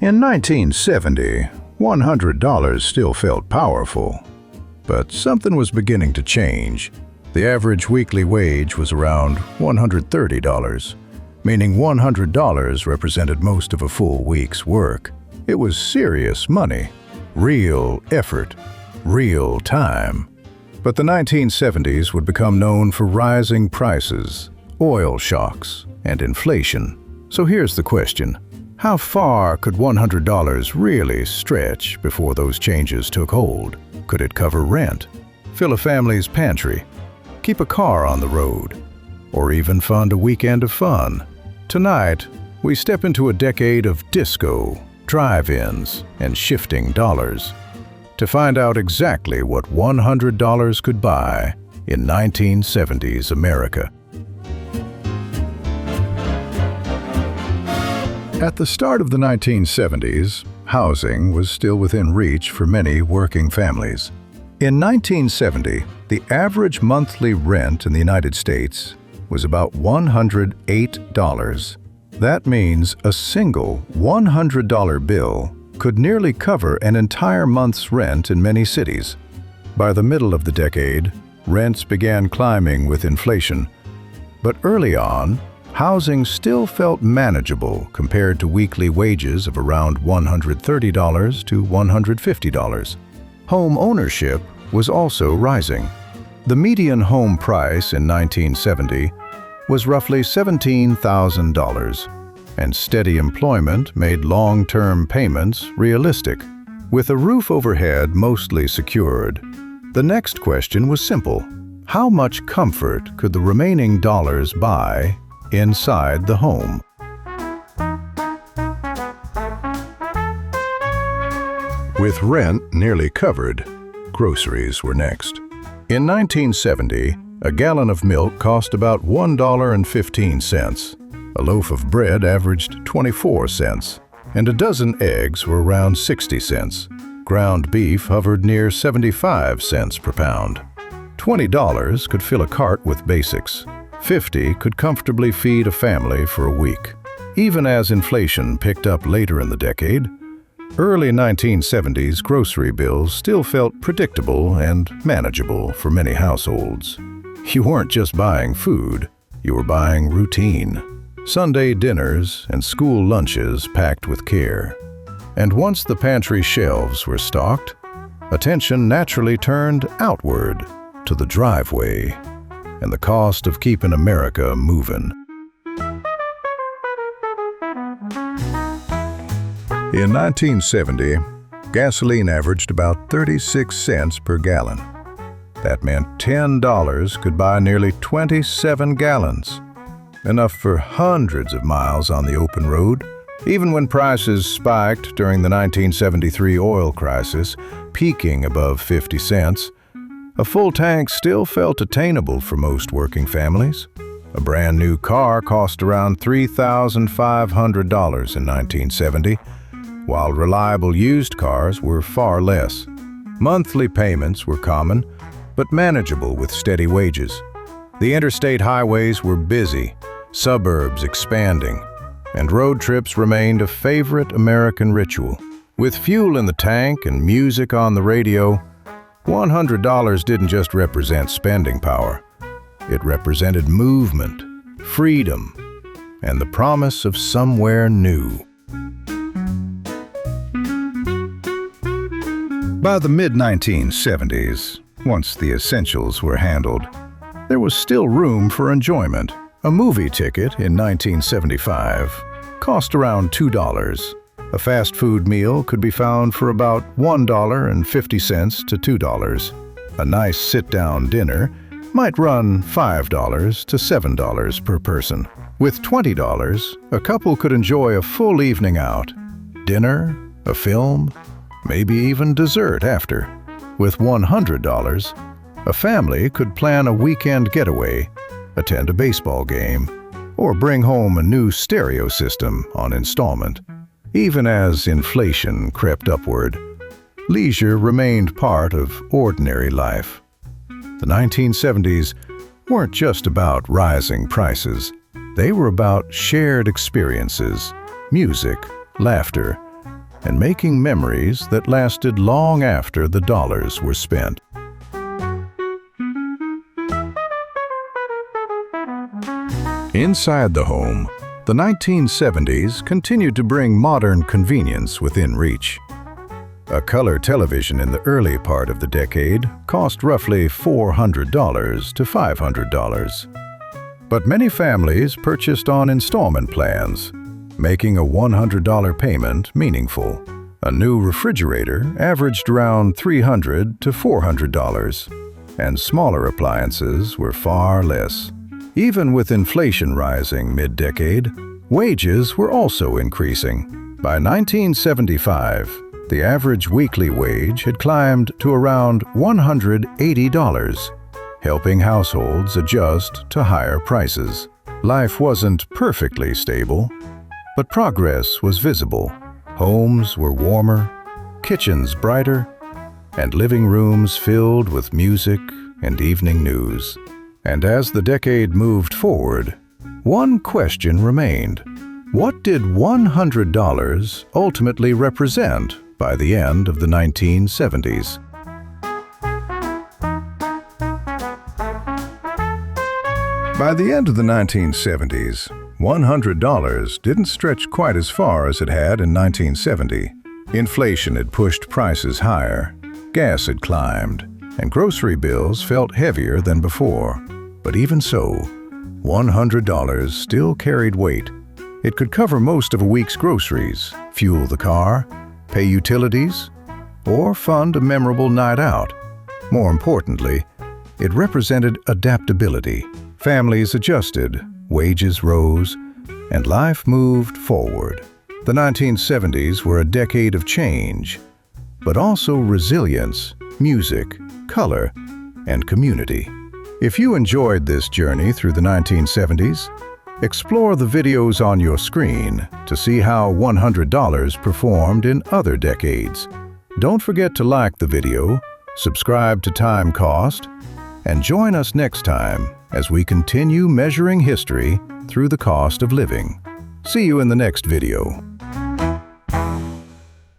In 1970, $100 still felt powerful. But something was beginning to change. The average weekly wage was around $130, meaning $100 represented most of a full week's work. It was serious money, real effort, real time. But the 1970s would become known for rising prices, oil shocks, and inflation. So here's the question. How far could $100 really stretch before those changes took hold? Could it cover rent, fill a family's pantry, keep a car on the road, or even fund a weekend of fun? Tonight, we step into a decade of disco, drive-ins, and shifting dollars to find out exactly what $100 could buy in 1970s America. At the start of the 1970s, housing was still within reach for many working families. In 1970, the average monthly rent in the United States was about $108. That means a single $100 bill could nearly cover an entire month's rent in many cities. By the middle of the decade, rents began climbing with inflation. But early on, housing still felt manageable compared to weekly wages of around $130 to $150. Home ownership was also rising. The median home price in 1970 was roughly $17,000, and steady employment made long-term payments realistic. With a roof overhead mostly secured, the next question was simple. How much comfort could the remaining dollars buy inside the home? With rent nearly covered, groceries were next. In 1970, a gallon of milk cost about $1.15. A loaf of bread averaged 24 cents, and a dozen eggs were around 60 cents. Ground beef hovered near 75 cents per pound. $20 could fill a cart with basics. $50 could comfortably feed a family for a week. Even as inflation picked up later in the decade, early 1970s grocery bills still felt predictable and manageable for many households. You weren't just buying food, you were buying routine. Sunday dinners and school lunches packed with care. And once the pantry shelves were stocked, attention naturally turned outward to the driveway and the cost of keeping America moving. In 1970, gasoline averaged about 36 cents per gallon. That meant $10 could buy nearly 27 gallons, enough for hundreds of miles on the open road. Even when prices spiked during the 1973 oil crisis, peaking above 50 cents, a full tank still felt attainable for most working families. A brand new car cost around $3,500 in 1970, while reliable used cars were far less. Monthly payments were common, but manageable with steady wages. The interstate highways were busy, suburbs expanding, and road trips remained a favorite American ritual. With fuel in the tank and music on the radio, $100 didn't just represent spending power. It represented movement, freedom, and the promise of somewhere new. By the mid-1970s, once the essentials were handled, there was still room for enjoyment. A movie ticket in 1975 cost around $2. A fast food meal could be found for about $1.50 to $2. A nice sit-down dinner might run $5 to $7 per person. With $20, a couple could enjoy a full evening out. Dinner, a film, maybe even dessert after. With $100, a family could plan a weekend getaway, attend a baseball game, or bring home a new stereo system on installment. Even as inflation crept upward, leisure remained part of ordinary life. The 1970s weren't just about rising prices. They were about shared experiences, music, laughter, and making memories that lasted long after the dollars were spent. Inside the home, the 1970s continued to bring modern convenience within reach. A color television in the early part of the decade cost roughly $400 to $500. But many families purchased on installment plans, making a $100 payment meaningful. A new refrigerator averaged around $300 to $400, and smaller appliances were far less. Even with inflation rising mid-decade, wages were also increasing. By 1975, the average weekly wage had climbed to around $180, helping households adjust to higher prices. Life wasn't perfectly stable, but progress was visible. Homes were warmer, kitchens brighter, and living rooms filled with music and evening news. And as the decade moved forward, one question remained. What did $100 ultimately represent by the end of the 1970s? By the end of the 1970s, $100 didn't stretch quite as far as it had in 1970. Inflation had pushed prices higher, gas had climbed, and grocery bills felt heavier than before. But even so, $100 still carried weight. It could cover most of a week's groceries, fuel the car, pay utilities, or fund a memorable night out. More importantly, it represented adaptability. Families adjusted, wages rose, and life moved forward. The 1970s were a decade of change, but also resilience, music, color, and community. If you enjoyed this journey through the 1970s, explore the videos on your screen to see how $100 performed in other decades. Don't forget to like the video, subscribe to Time Cost, and join us next time as we continue measuring history through the cost of living. See you in the next video.